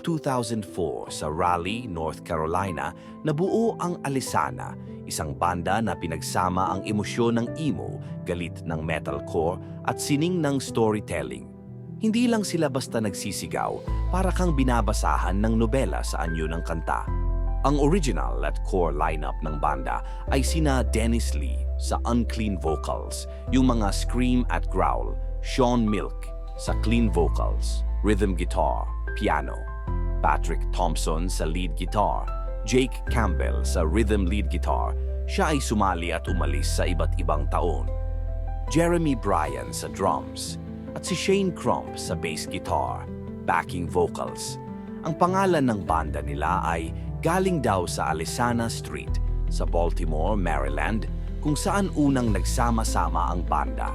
2004 sa Raleigh, North Carolina, nabuo ang Alesana, isang banda na pinagsama ang emosyon ng emo, galit ng metalcore at sining ng storytelling. Hindi lang sila basta nagsisigaw, para kang binabasahan ng nobela sa anyo ng kanta. Ang original at core lineup ng banda ay sina Dennis Lee sa unclean vocals, yung mga scream at growl, Sean Milk sa clean vocals, rhythm guitar, piano, Patrick Thompson sa lead guitar, Jake Campbell sa rhythm lead guitar, siya ay sumali at umalis sa iba't ibang taon, Jeremy Bryan sa drums, at si Shane Crump sa bass guitar, backing vocals. Ang pangalan ng banda nila ay galing daw sa Alesana Street sa Baltimore, Maryland, kung saan unang nagsama-sama ang banda.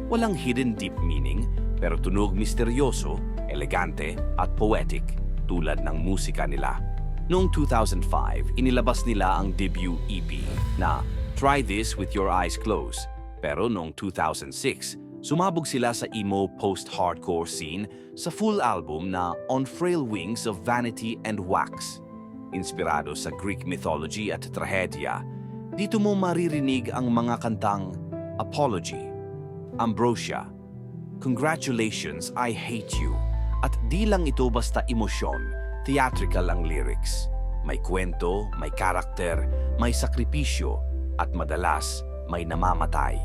Walang hidden deep meaning, pero tunog misteryoso, elegante at poetic tulad ng musika nila. Noong 2005, inilabas nila ang debut EP na Try This With Your Eyes Closed. Pero noong 2006, sumabog sila sa emo post-hardcore scene sa full album na On Frail Wings of Vanity and Wax. Inspirado sa Greek mythology at trahedya, dito mo maririnig ang mga kantang Apology, Ambrosia, Congratulations, I Hate You, at di lang ito basta emosyon, theatrical ang lyrics. May kwento, may karakter, may sakripisyo, at madalas may namamatay.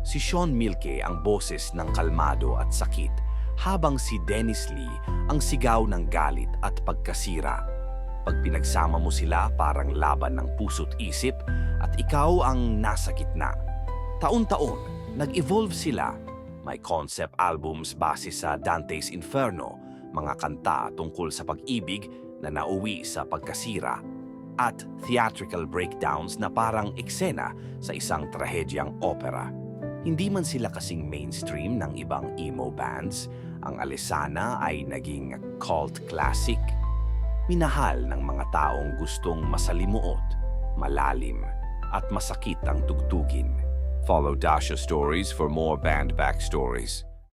Si Sean Milke ang boses ng kalmado at sakit, habang si Dennis Lee ang sigaw ng galit at pagkasira. Pag pinagsama mo sila, parang laban ng puso't isip at ikaw ang nasa gitna. Taon-taon, nag-evolve sila. May concept albums base sa Dante's Inferno, mga kanta tungkol sa pag-ibig na nauwi sa pagkasira, at theatrical breakdowns na parang eksena sa isang trahedyang opera. Hindi man sila kasing mainstream ng ibang emo bands, ang Alesana ay naging cult classic. Minahal ng mga taong gustong masalimuot, malalim, at masakit ang tugtugin. Follow Dasha Stories for more band backstories.